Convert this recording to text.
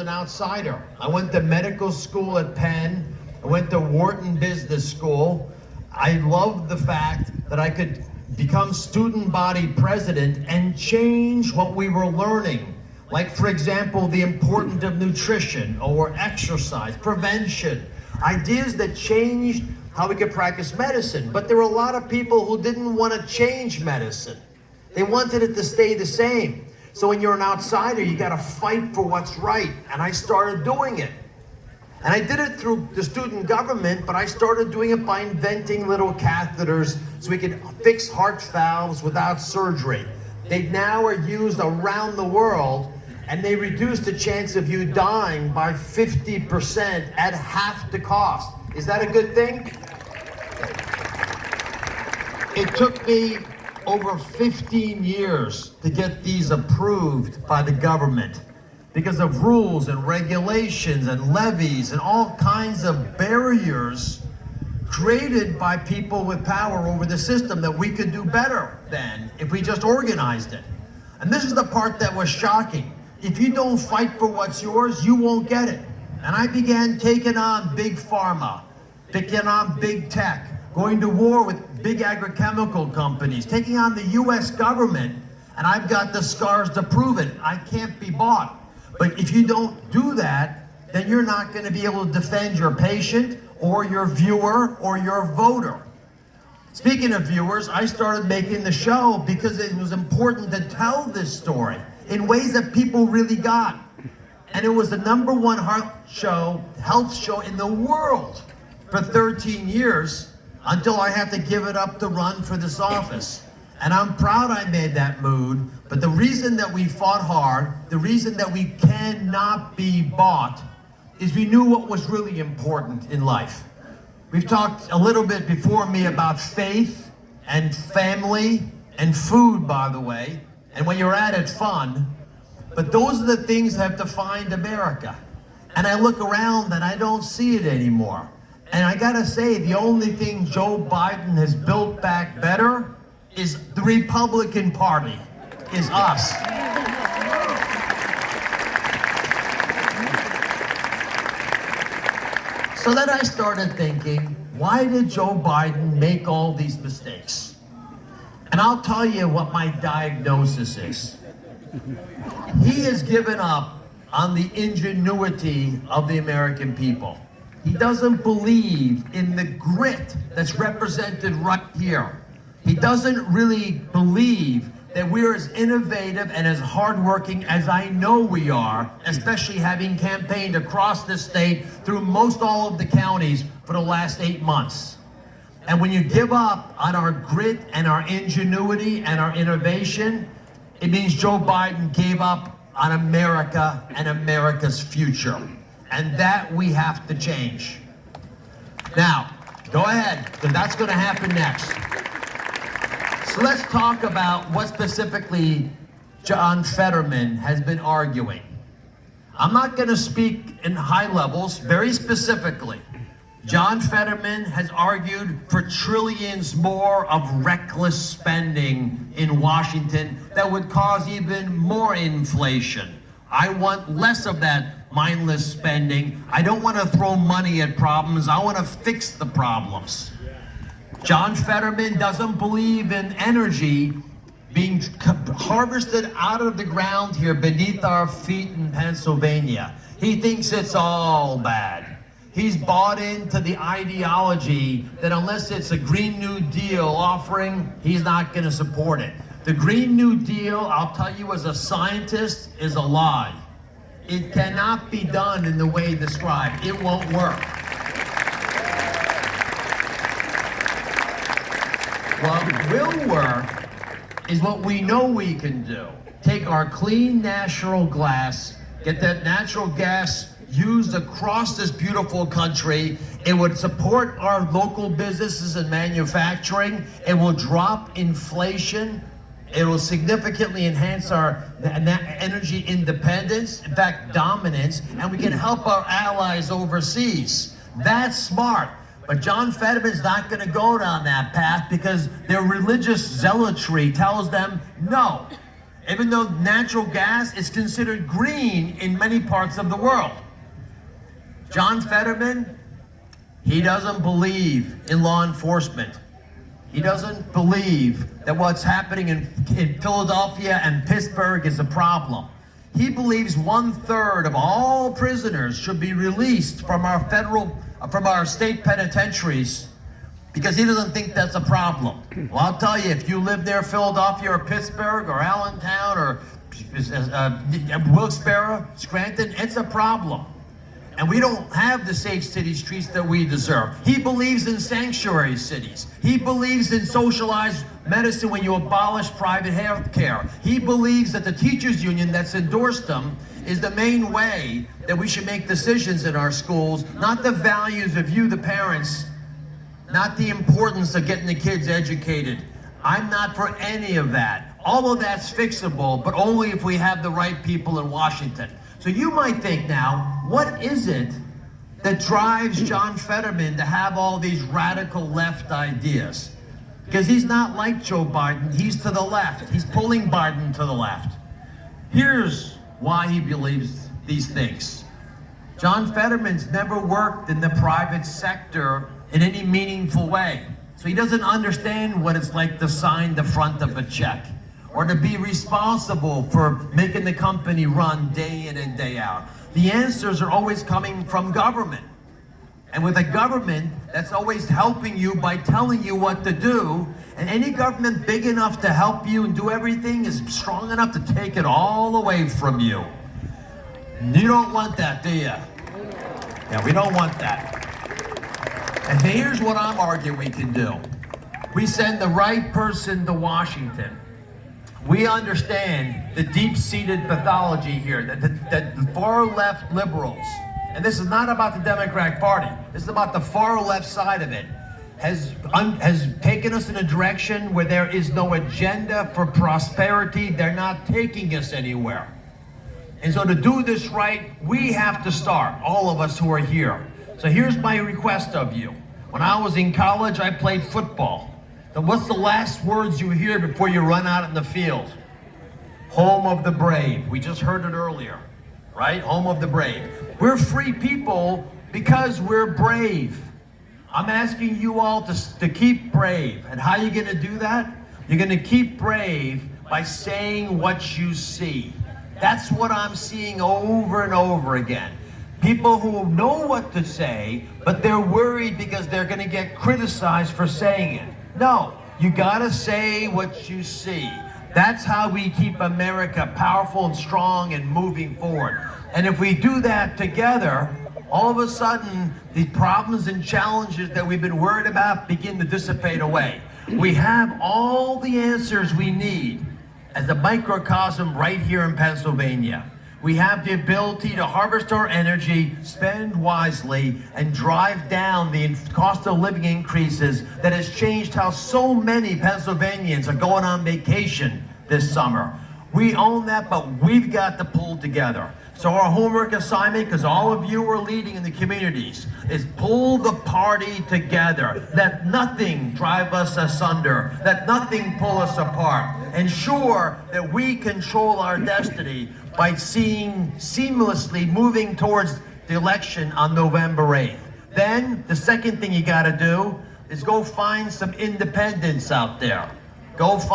an outsider. I went to medical school at Penn. I went to Wharton Business School. I loved the fact that I could become student body president and change what we were learning. Like, for example, the importance of nutrition or exercise, prevention, ideas that changed how we could practice medicine. But there were a lot of people who didn't want to change medicine. They wanted it to stay the same. So when you're an outsider, you got to fight for what's right. And I started doing it. And I did it through the student government, but I started doing it by inventing little catheters so we could fix heart valves without surgery. They now are used around the world, and they reduce the chance of you dying by 50% at half the cost. Is that a good thing? It took me over 15 years to get these approved by the government because of rules and regulations and levies and all kinds of barriers created by people with power over the system that we could do better than if we just organized it. And this is the part that was shocking. If you don't fight for what's yours, you won't get it. And I began taking on big pharma, taking on big tech, going to war with big agrochemical companies, taking on the US government, and I've got the scars to prove it. I can't be bought. But if you don't do that, then you're not going to be able to defend your patient or your viewer or your voter. Speaking of viewers, I started making the show because it was important to tell this story in ways that people really got. And it was the #1 health show in the world for 13 years until I had to give it up to run for this office. And I'm proud I made that move, but the reason that we fought hard, the reason that we cannot be bought, is we knew what was really important in life. We've talked a little bit before me about faith and family and food, by the way, and when you're at it, fun. But those are the things that have defined America. And I look around and I don't see it anymore. And I gotta say, the only thing Joe Biden has built back better is the Republican Party, is us. So then I started thinking, why did Joe Biden make all these mistakes? And I'll tell you what my diagnosis is. He has given up on the ingenuity of the American people. He doesn't believe in the grit that's represented right here. He doesn't really believe that we're as innovative and as hardworking as I know we are, especially having campaigned across the state through most all of the counties for the last 8 months. And when you give up on our grit and our ingenuity and our innovation, it means Joe Biden gave up on America and America's future. And that we have to change. Now, go ahead, because that's going to happen next. So let's talk about what specifically John Fetterman has been arguing. I'm not going to speak in high levels, very specifically. John Fetterman has argued for trillions more of reckless spending in Washington that would cause even more inflation. I want less of that mindless spending. I don't want to throw money at problems. I want to fix the problems. John Fetterman doesn't believe in energy being harvested out of the ground here beneath our feet in Pennsylvania. He thinks it's all bad. He's bought into the ideology that unless it's a Green New Deal offering, he's not going to support it. The Green New Deal, I'll tell you as a scientist, is a lie. It cannot be done in the way described. It won't work. What will work is what we know we can do. Take our clean natural gas, get that natural gas used across this beautiful country. It would support our local businesses and manufacturing. It will drop inflation. It will significantly enhance our energy independence, in fact, dominance, and we can help our allies overseas. That's smart. But John Fetterman's not going to go down that path because their religious zealotry tells them no. even though natural gas is considered green in many parts of the world. John Fetterman, he doesn't believe in law enforcement. He doesn't believe that what's happening in Philadelphia and Pittsburgh is a problem. He believes 1/3 of all prisoners should be released from our state penitentiaries because he doesn't think that's a problem. Well, I'll tell you, if you live near Philadelphia or Pittsburgh or Allentown or Wilkes-Barre, Scranton, it's a problem. And we don't have the safe city streets that we deserve. He believes in sanctuary cities. He believes in socialized medicine when you abolish private health care. He believes that the teachers union that's endorsed him is the main way that we should make decisions in our schools, not the values of you, the parents, not the importance of getting the kids educated. I'm not for any of that. All of that's fixable, but only if we have the right people in Washington. So you might think now, what is it that drives John Fetterman to have all these radical left ideas? Because he's not like Joe Biden, he's to the left. He's pulling Biden to the left. Here's why he believes these things. John Fetterman's never worked in the private sector in any meaningful way. So he doesn't understand what it's like to sign the front of a check, or to be responsible for making the company run day in and day out. The answers are always coming from government. And with a government that's always helping you by telling you what to do, and any government big enough to help you and do everything is strong enough to take it all away from you. You don't want that, do you? Yeah, we don't want that. And here's what I'm arguing we can do. We send the right person to Washington. We understand the deep-seated pathology here, that the far-left liberals, and this is not about the Democratic Party, this is about the far-left side of it, has taken us in a direction where there is no agenda for prosperity. They're not taking us anywhere. And so to do this right, we have to start, all of us who are here. So here's my request of you. When I was in college, I played football. So what's the last words you hear before you run out in the field? Home of the brave. We just heard it earlier, right? Home of the brave. We're free people because we're brave. I'm asking you all to keep brave. And how are you going to do that? You're going to keep brave by saying what you see. That's what I'm seeing over and over again. People who know what to say, but they're worried because they're going to get criticized for saying it. No, you gotta say what you see. That's how we keep America powerful and strong and moving forward. And if we do that together, all of a sudden, the problems and challenges that we've been worried about begin to dissipate away. We have all the answers we need as a microcosm right here in Pennsylvania. We have the ability to harvest our energy, spend wisely, and drive down the cost of living increases that has changed how so many Pennsylvanians are going on vacation this summer. We own that, but we've got to pull together. So our homework assignment, because all of you are leading in the communities, is pull the party together. Let nothing drive us asunder. Let nothing pull us apart. Ensure that we control our destiny by seamlessly moving towards the election on November 8th. Then, the second thing you gotta do is go find some independents out there. Go find